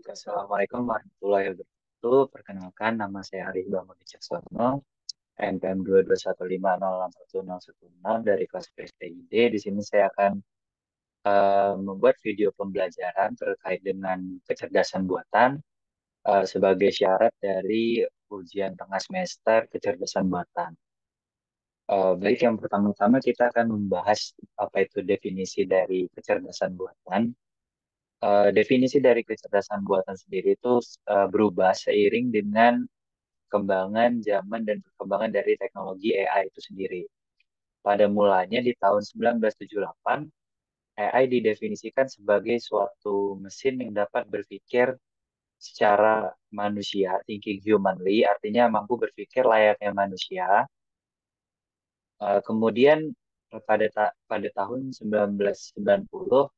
Assalamualaikum warahmatullahi wabarakatuh. Perkenalkan, nama saya Arif Bambang Wicaksono, NPM 221506100 dari kelas PSTID. Di sini saya akan membuat video pembelajaran terkait dengan kecerdasan buatan sebagai syarat dari ujian tengah semester kecerdasan buatan. Baik, yang pertama-tama kita akan membahas apa itu definisi dari kecerdasan buatan. Definisi dari kecerdasan buatan sendiri itu berubah seiring dengan perkembangan zaman dan perkembangan dari teknologi AI itu sendiri. Pada mulanya di tahun 1978, AI didefinisikan sebagai suatu mesin yang dapat berpikir secara manusia, thinking humanly, artinya mampu berpikir layaknya manusia. Kemudian pada tahun 1990,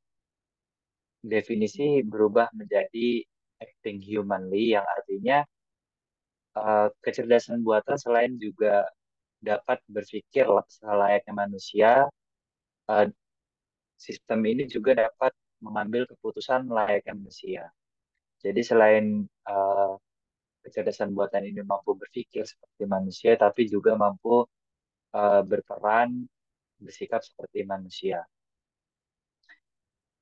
definisi berubah menjadi acting humanly, yang artinya kecerdasan buatan selain juga dapat berpikir selayaknya manusia, eh, sistem ini juga dapat mengambil keputusan layaknya manusia. Jadi selain eh, kecerdasan buatan ini mampu berpikir seperti manusia, tapi juga mampu berperan, bersikap seperti manusia.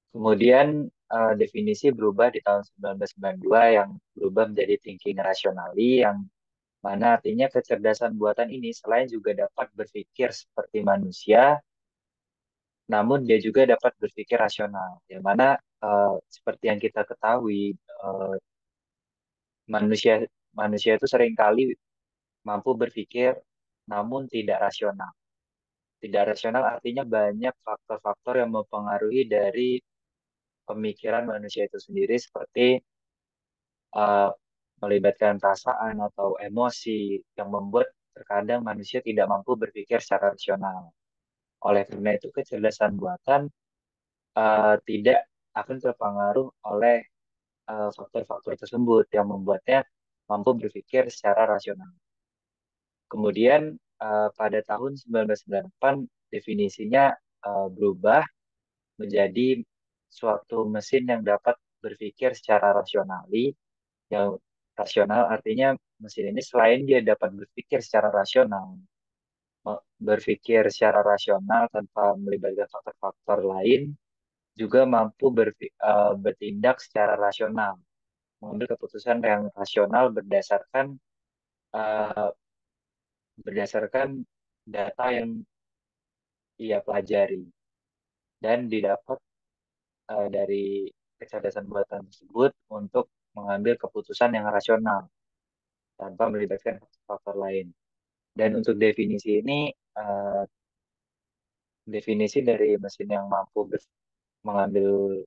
Kemudian definisi berubah di tahun 1992 yang berubah menjadi thinking rationally, yang mana artinya kecerdasan buatan ini selain juga dapat berpikir seperti manusia, namun dia juga dapat berpikir rasional, yang mana seperti yang kita ketahui, eh, manusia manusia itu seringkali mampu berpikir namun tidak rasional. Tidak rasional artinya banyak faktor-faktor yang mempengaruhi dari pemikiran manusia itu sendiri, seperti eh, melibatkan perasaan atau emosi yang membuat terkadang manusia tidak mampu berpikir secara rasional. Oleh karena itu, kecerdasan buatan tidak akan terpengaruh oleh faktor-faktor tersebut yang membuatnya mampu berpikir secara rasional. Kemudian pada tahun 1998 definisinya berubah menjadi suatu mesin yang dapat berpikir secara rasionali. Yang rasional artinya mesin ini selain dia dapat berpikir secara rasional, berpikir secara rasional tanpa melibatkan faktor-faktor lain, juga mampu bertindak secara rasional, mengambil keputusan yang rasional uh, berdasarkan data yang ia pelajari dan didapat dari kecerdasan buatan tersebut untuk mengambil keputusan yang rasional tanpa melibatkan faktor lain. Dan untuk definisi ini, uh, definisi dari mesin yang mampu mengambil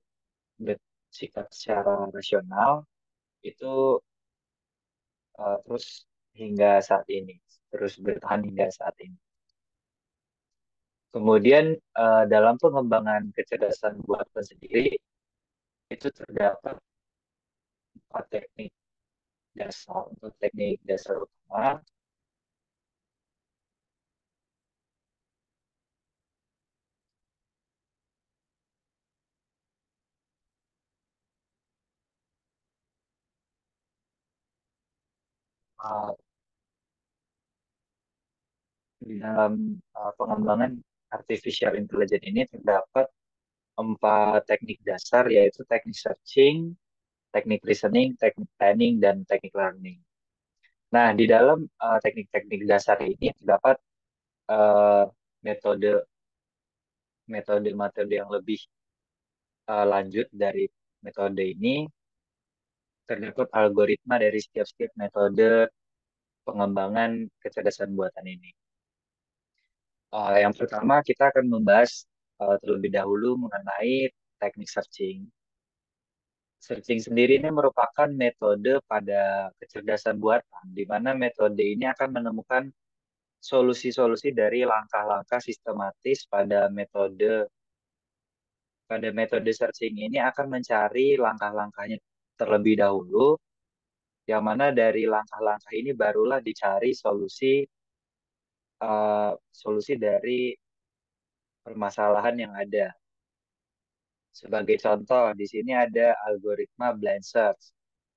bersikap secara rasional itu terus hingga saat ini, terus bertahan hingga saat ini. Kemudian dalam pengembangan kecerdasan buatan sendiri itu terdapat 4 teknik dasar. Untuk teknik dasar utama uh, di dalam pengembangan artificial intelligence ini terdapat 4 teknik dasar, yaitu teknik searching, teknik reasoning, teknik planning, dan teknik learning. Nah, di dalam teknik-teknik dasar ini terdapat eh, metode metode-metode yang lebih lanjut dari metode ini. Terdapat algoritma dari setiap-setiap metode pengembangan kecerdasan buatan ini. Yang pertama kita akan membahas terlebih dahulu mengenai teknik searching. Searching sendiri ini merupakan metode pada kecerdasan buatan, di mana metode ini akan menemukan solusi-solusi dari langkah-langkah sistematis. Pada metode searching ini akan mencari langkah-langkahnya terlebih dahulu, yang mana dari langkah-langkah ini barulah dicari solusi dari permasalahan yang ada. Sebagai contoh, di sini ada algoritma blind search.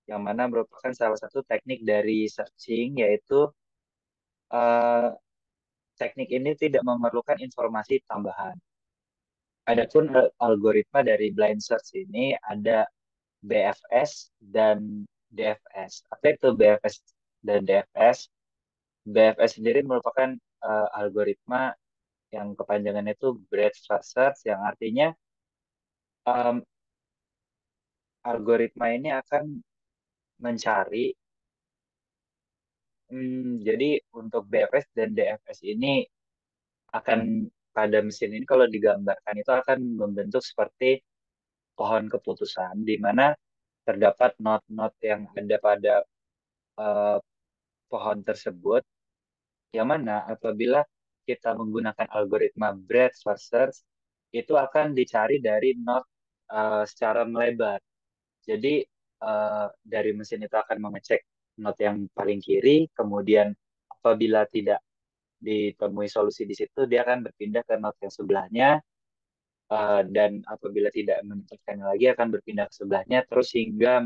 yang mana merupakan salah satu teknik dari searching, yaitu eh, teknik ini tidak memerlukan informasi tambahan. Adapun algoritma dari blind search ini ada BFS dan DFS. Apa itu BFS dan DFS? BFS sendiri merupakan algoritma yang kepanjangannya itu breadth first search, yang artinya em, algoritma ini akan mencari. Jadi untuk BFS dan DFS ini akan, pada mesin ini kalau digambarkan itu akan membentuk seperti pohon keputusan, di mana terdapat not-not yang ada pada eh, pohon tersebut, yang mana apabila kita menggunakan algoritma breadth first search, itu akan dicari dari not secara melebar. Jadi dari mesin itu akan mengecek not yang paling kiri, kemudian apabila tidak ditemui solusi di situ, dia akan berpindah ke not yang sebelahnya, dan apabila tidak mendapatkannya lagi akan berpindah ke sebelahnya, terus hingga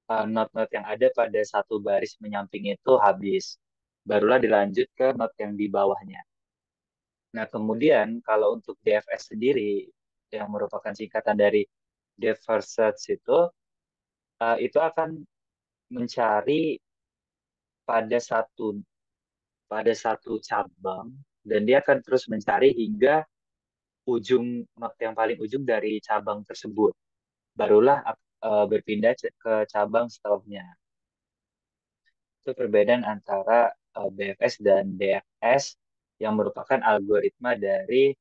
not-not yang ada pada satu baris menyamping itu habis. Barulah dilanjut ke not yang di bawahnya. Nah, kemudian kalau untuk DFS sendiri, yang merupakan singkatan dari Depth First Search itu akan mencari pada satu pada satu cabang, dan dia akan terus mencari hingga ujung not yang paling ujung dari cabang tersebut. Barulah berpindah ke cabang setelahnya. Itu perbedaan antara BFS dan DFS, yang merupakan algoritma dari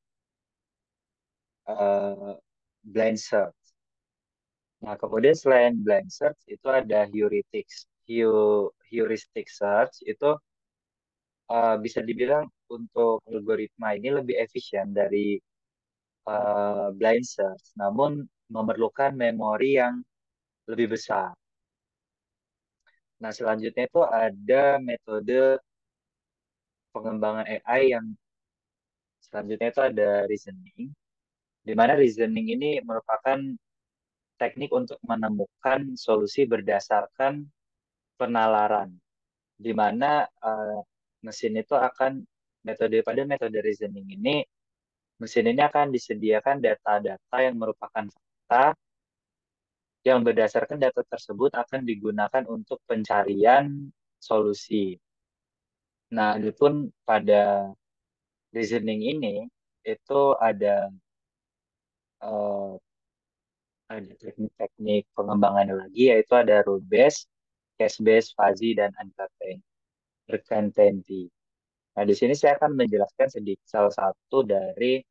eh, blind search. Nah, kemudian selain blind search itu ada heuristic search. Itu bisa dibilang untuk algoritma ini lebih efisien dari blind search, namun memerlukan memori yang lebih besar. Nah, selanjutnya itu ada metode pengembangan AI yang selanjutnya itu ada reasoning, di mana reasoning ini merupakan teknik untuk menemukan solusi berdasarkan penalaran, di mana mesin itu akan pada metode reasoning ini, mesin ini akan disediakan data-data yang merupakan fakta, yang berdasarkan data tersebut akan digunakan untuk pencarian solusi. Nah, adapun pada reasoning ini itu eh, ada teknik-teknik pengembangannya lagi, yaitu ada rule based, case based, fuzzy, dan uncertainty. Nah, di sini saya akan menjelaskan sedikit salah satu dari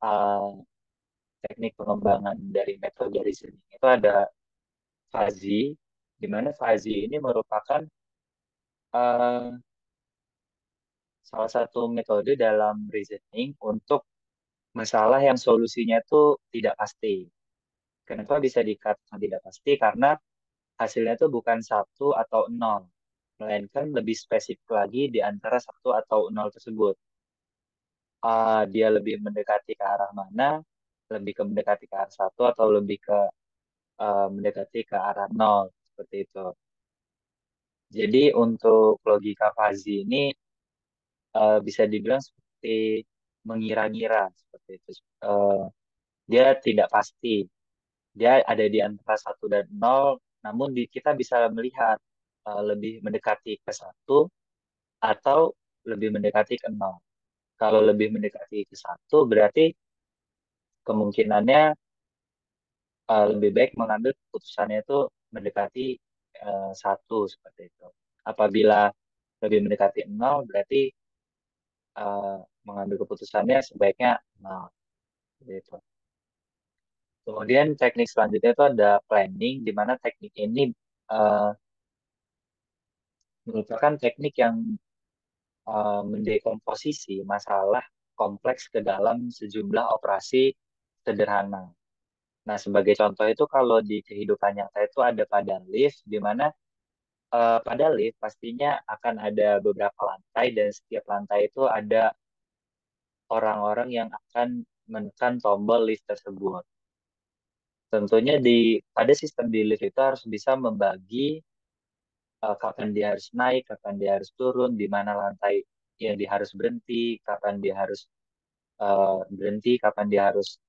uh, teknik pengembangan dari metode reasoning. Itu ada fuzzy, di mana fuzzy ini merupakan uh, salah satu metode dalam reasoning untuk masalah yang solusinya itu tidak pasti. Kenapa bisa dikatakan tidak pasti? Karena hasilnya itu bukan satu atau nol, melainkan lebih spesifik lagi di antara satu atau nol tersebut. Dia lebih mendekati ke arah mana? Lebih ke mendekati ke arah satu atau lebih ke mendekati ke arah nol, seperti itu. Jadi untuk logika fuzzy ini bisa dibilang seperti mengira-ngira, seperti itu. Eh, dia tidak pasti. Dia ada di antara satu dan nol, namun kita bisa melihat lebih mendekati ke satu atau lebih mendekati ke nol. Kalau lebih mendekati ke satu, berarti kemungkinannya lebih baik mengambil keputusannya itu mendekati satu, seperti itu. Apabila lebih mendekati nol, berarti eh, mengambil keputusannya sebaiknya nol, gitu. Kemudian teknik selanjutnya itu ada planning, di mana teknik ini eh, merupakan teknik yang mendekomposisi masalah kompleks ke dalam sejumlah operasi sederhana. Nah, sebagai contoh itu kalau di kehidupan nyata itu ada pada lift, di mana pada lift pastinya akan ada beberapa lantai, dan setiap lantai itu ada orang-orang yang akan menekan tombol lift tersebut. Tentunya pada sistem di lift itu harus bisa membagi kapan dia harus naik, kapan dia harus turun, di mana lantai yang dia harus berhenti, kapan dia harus berhenti, kapan dia harus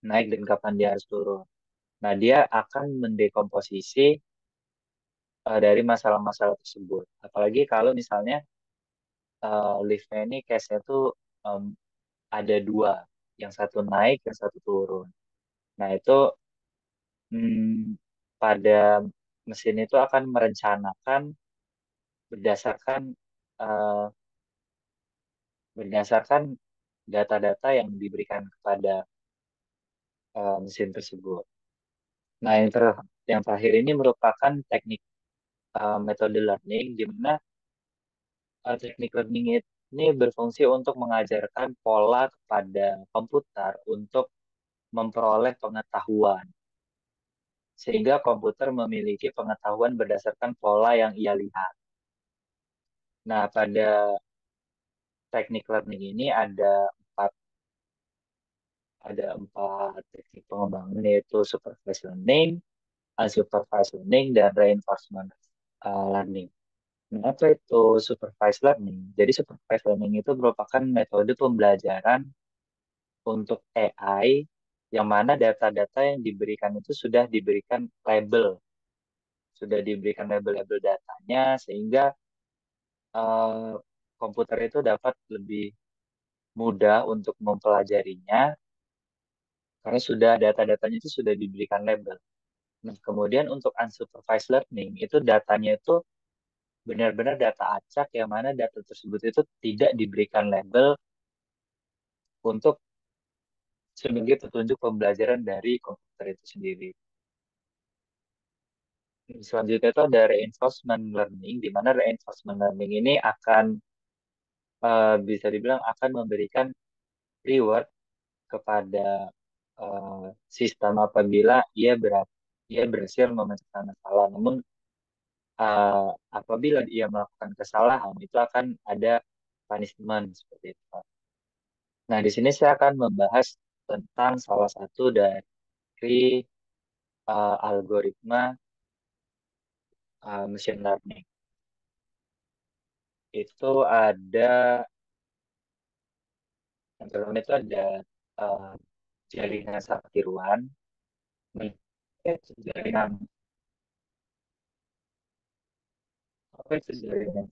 naik, dan kapan dia harus turun. Nah, dia akan mendekomposisi dari masalah-masalah tersebut. Apalagi kalau misalnya liftnya ini case-nya tuh em, ada dua, yang satu naik, yang satu turun. Nah, itu hmm, pada mesin itu akan merencanakan berdasarkan eh, berdasarkan data-data yang diberikan kepada mesin tersebut. Nah, yang terakhir ini merupakan teknik metode learning, di mana teknik learning ini berfungsi untuk mengajarkan pola kepada komputer untuk memperoleh pengetahuan, sehingga komputer memiliki pengetahuan berdasarkan pola yang ia lihat. Nah, pada teknik learning ini empat, ada empat teknik pengembangan, yaitu supervised learning, unsupervised learning, dan reinforcement learning. Nah, apa itu supervised learning? Jadi supervised learning itu merupakan metode pembelajaran untuk AI yang mana data-data yang diberikan itu sudah diberikan label-label datanya, sehingga eh, komputer itu dapat lebih mudah untuk mempelajarinya karena data-datanya itu sudah diberikan label. Nah, kemudian untuk unsupervised learning itu datanya itu benar-benar data acak, yang mana data tersebut itu tidak diberikan label untuk sebagai petunjuk pembelajaran dari komputer itu sendiri. Selanjutnya itu ada reinforcement learning, di mana reinforcement learning ini bisa dibilang akan memberikan reward kepada sistem apabila ia berhasil memecahkan masalah. Namun apabila ia melakukan kesalahan, itu akan ada punishment seperti itu. Nah, di sini saya akan membahas tentang salah satu dari algoritma machine learning. Itu ada Yang pertama itu ada uh, jaringan saraf tiruan. Nah, jaringan apa itu jaringan?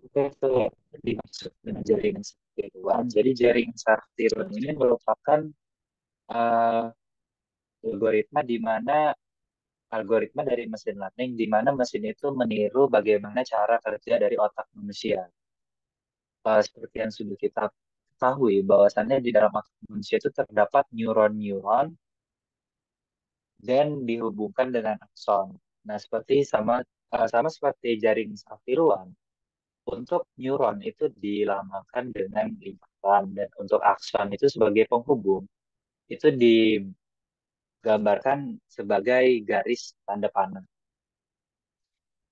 Itu dimaksud dengan jaringan saraf tiruan. Jadi jaringan saraf tiruan ini merupakan uh, algoritma di mana algoritma dari mesin learning, di mana mesin itu meniru bagaimana cara kerja dari otak manusia. Seperti yang sudah kita ketahui, bahwasannya di dalam otak manusia itu terdapat neuron-neuron dan dihubungkan dengan akson. Nah, sama seperti jaring saraf tiruan, untuk neuron itu dilamakan dengan lingkaran, dan untuk akson itu sebagai penghubung itu digambarkan sebagai garis tanda panah.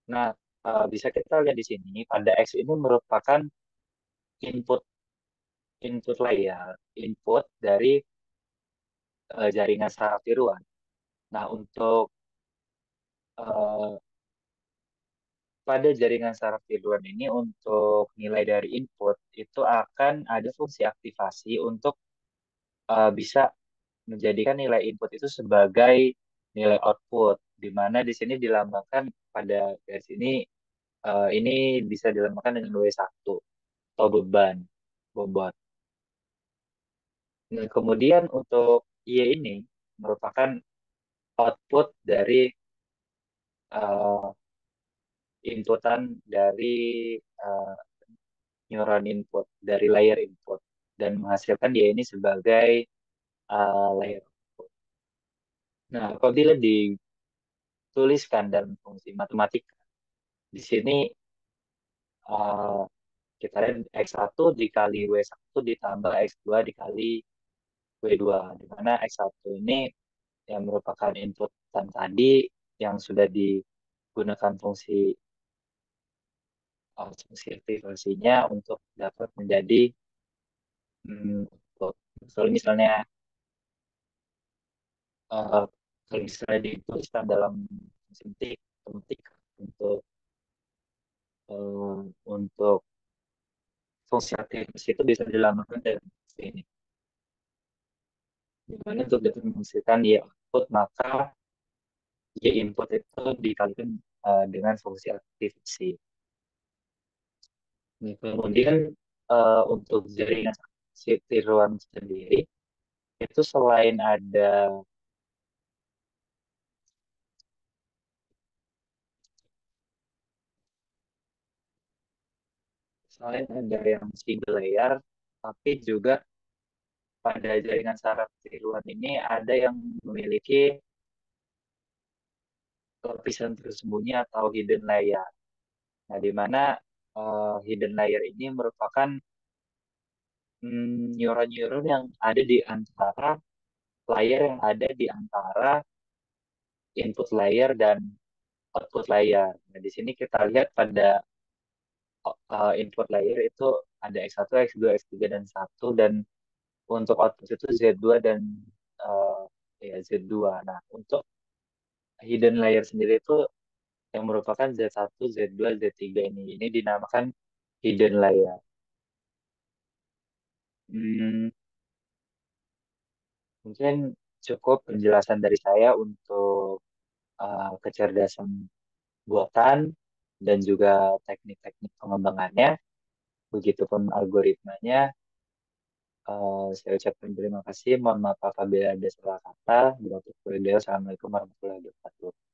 Nah, bisa kita lihat di sini pada X ini merupakan input input layer, input dari jaringan saraf tiruan. Nah, untuk eh, pada jaringan saraf tiduran ini, untuk nilai dari input itu akan ada fungsi aktivasi untuk bisa menjadikan nilai input itu sebagai nilai output, di mana di sini dilambangkan pada garis ini bisa dilambangkan dengan W1 atau beban bobot. Nah, kemudian untuk Y ini merupakan output dari uh, inputan dari uh, neuron input, dari layer input, dan menghasilkan dia ini sebagai layer output. Nah, apabila dituliskan dalam fungsi matematika, di sini uh, kita lihat X1 dikali W1 ditambah X2 dikali W2, di mana X1 ini yang merupakan inputan tadi, yang sudah digunakan fungsi aktivasinya untuk dapat menjadi untuk kalau misalnya eh, kalau misalnya dituliskan dalam fungsi ketik untuk untuk fungsi aktivasi itu bisa dilambangkan dengan fungsi ini. Dimana untuk dapat menghasilkan y output maka y input itu dikalikan dengan fungsi aktivasi. Nah, kemudian untuk jaringan si tiruan sendiri itu selain ada yang single layer, tapi juga pada jaringan saraf tiruan ini ada yang memiliki lapisan tersembunyi atau hidden layer. Nah, di mana hidden layer ini merupakan neuron-neuron yang ada di antara layer yang ada di antara input layer dan output layer. Nah, di sini kita lihat pada input layer itu ada X1, X2, X3, dan 1, dan untuk output itu Z2 dan uh, ya Z2. Nah, untuk hidden layer sendiri itu yang merupakan Z1, Z2, Z3 ini dinamakan hidden layer. Hmm, mungkin cukup penjelasan dari saya untuk kecerdasan buatan dan juga teknik-teknik pengembangannya, begitupun algoritmanya. Saya ucapkan terima kasih. Mohon maaf apabila ada salah kata. Bila Assalamualaikum warahmatullahi wabarakatuh.